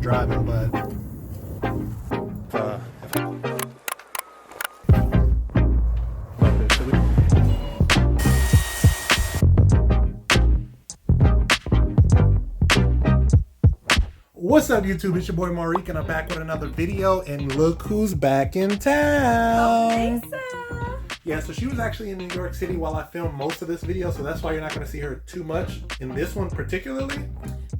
driving, but what's up, YouTube? It's your boy Marek, and I'm back with another video, and look who's back in town. Yeah, so she was actually in New York City while I filmed most of this video, so that's why you're not going to see her too much in this one particularly.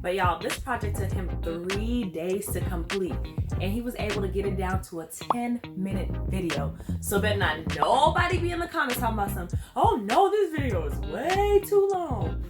But y'all, this project took him 3 days to complete, and he was able to get it down to a 10-minute video. So better not nobody be in the comments talking about something, oh no, this video is way too long.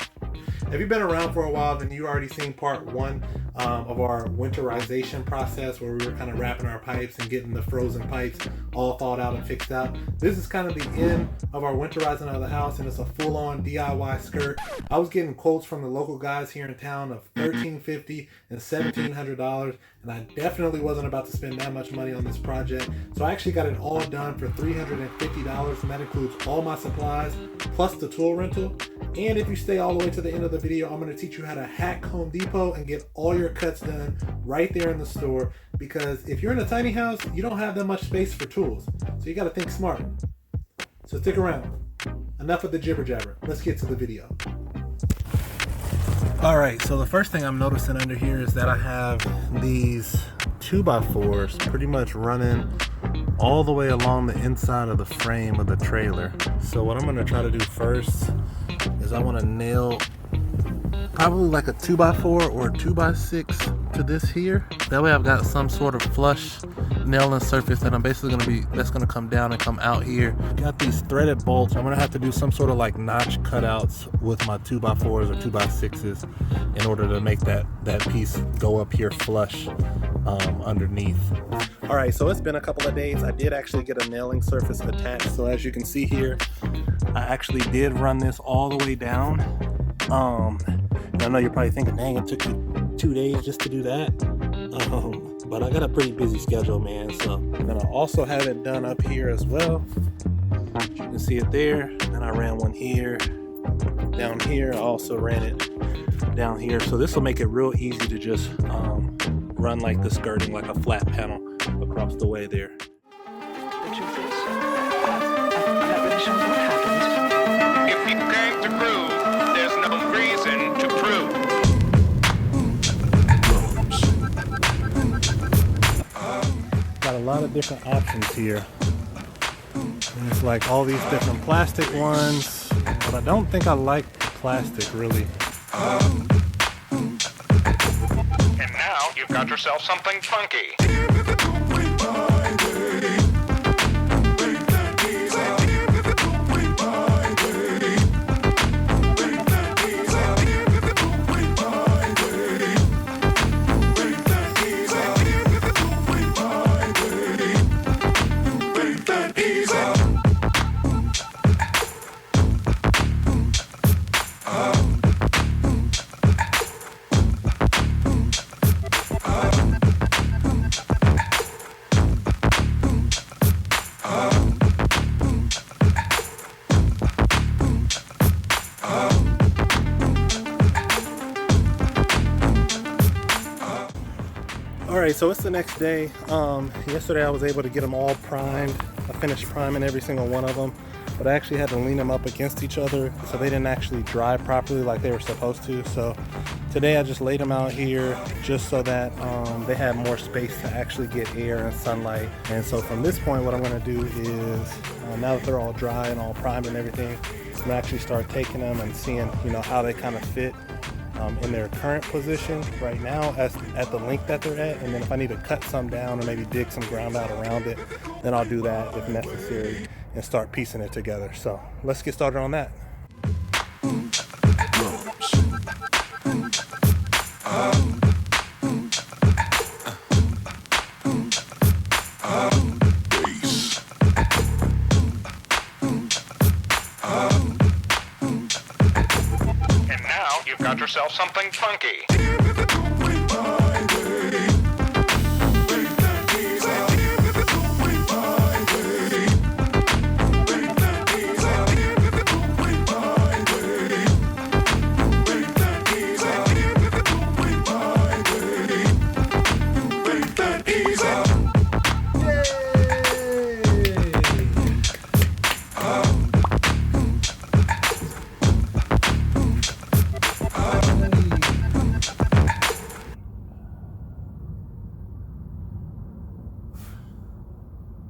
If you've been around for a while, then you already seen part one of our winterization process, where we were kind of wrapping our pipes and getting the frozen pipes all thawed out and fixed out. This is kind of the end of our winterizing of the house, and it's a full-on DIY skirt. I was getting quotes from the local guys here in town of $1,350 and $1,700, and I definitely wasn't about to spend that much money on this project. So I actually got it all done for $350, and that includes all my supplies plus the tool rental. And if you stay all the way to the end of the video, I'm going to teach you how to hack Home Depot and get all your cuts done right there in the store. Because if you're in a tiny house, you don't have that much space for tools. So you got to think smart. So stick around. Enough of the jibber jabber. Let's get to the video. Alright, so the first thing I'm noticing under here is that I have these 2x4s pretty much running all the way along the inside of the frame of the trailer. So what I'm going to try to do first is I want to nail probably like a 2x4 or a 2x6 to this here. That way I've got some sort of flush nailing surface that I'm basically that's gonna come down and come out here. Got these threaded bolts. I'm gonna have to do some sort of like notch cutouts with my 2x4s or 2x6s in order to make that piece go up here flush underneath. All right, so it's been a couple of days. I did actually get a nailing surface attached. So as you can see here, I actually did run this all the way down. I know you're probably thinking, dang, it took you 2 days just to do that. But I got a pretty busy schedule, man. So I'm gonna also have it done up here as well. You can see it there. And I ran one here, down here. I also ran it down here. So this will make it real easy to just run like the skirting, like a flat panel across the way there. The truth is, that really shows what happens. If you came to prove, there's no reason to prove. Got a lot of different options here. And it's like all these different plastic ones, but I don't think I like plastic really. And now you've got yourself something funky. Alright, so it's the next day. Yesterday I was able to get them all primed. I finished priming every single one of them, but I actually had to lean them up against each other so they didn't actually dry properly like they were supposed to. So today I just laid them out here just so that they had more space to actually get air and sunlight. And so from this point, what I'm going to do is, now that they're all dry and all primed and everything, I'm going to actually start taking them and seeing, you know, how they kind of fit in their current position right now at the length that they're at. And then if I need to cut some down or maybe dig some ground out around it, then I'll do that if necessary and start piecing it together. So let's get started on that. Got yourself something funky.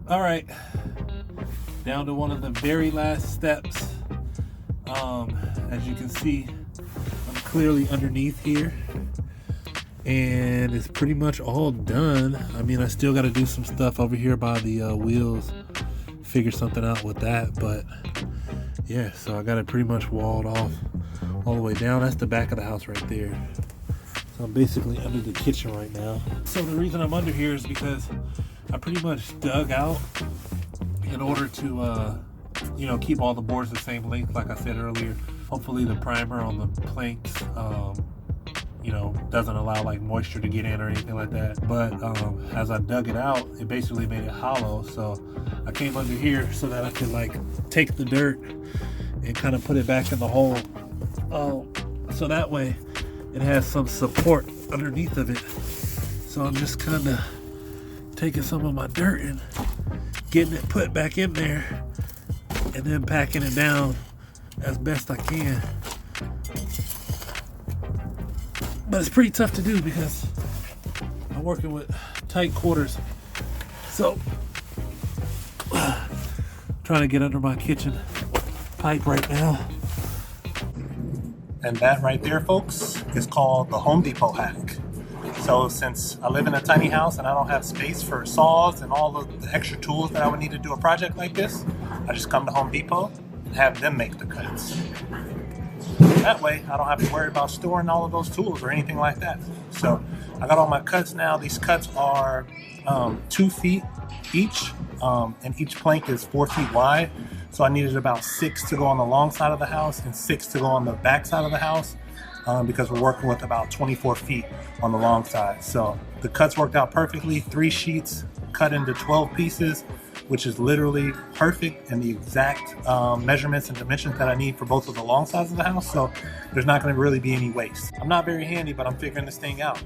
All right, down to one of the very last steps. As you can see, I'm clearly underneath here, and it's pretty much all done. I mean, I still got to do some stuff over here by the wheels, figure something out with that, but yeah, so I got it pretty much walled off all the way down. That's the back of the house right there. So I'm basically under the kitchen right now. So the reason I'm under here is because I pretty much dug out in order to keep all the boards the same length, like I said earlier. Hopefully the primer on the planks doesn't allow like moisture to get in or anything like that. But as I dug it out, it basically made it hollow. So I came under here so that I could like take the dirt and kind of put it back in the hole. So that way it has some support underneath of it. So I'm just kind of taking some of my dirt and getting it put back in there, and then packing it down as best I can. But it's pretty tough to do because I'm working with tight quarters. So trying to get under my kitchen pipe right now. And that right there, folks, is called the Home Depot hack. So since I live in a tiny house and I don't have space for saws and all of the extra tools that I would need to do a project like this, I just come to Home Depot and have them make the cuts. That way, I don't have to worry about storing all of those tools or anything like that. So I got all my cuts now. These cuts are 2 feet each, and each plank is 4 feet wide. So I needed about 6 to go on the long side of the house and 6 to go on the back side of the house, because we're working with about 24 feet on the long side. So the cuts worked out perfectly. 3 sheets cut into 12 pieces, which is literally perfect and the exact measurements and dimensions that I need for both of the long sides of the house. So there's not going to really be any waste. I'm not very handy, but I'm figuring this thing out.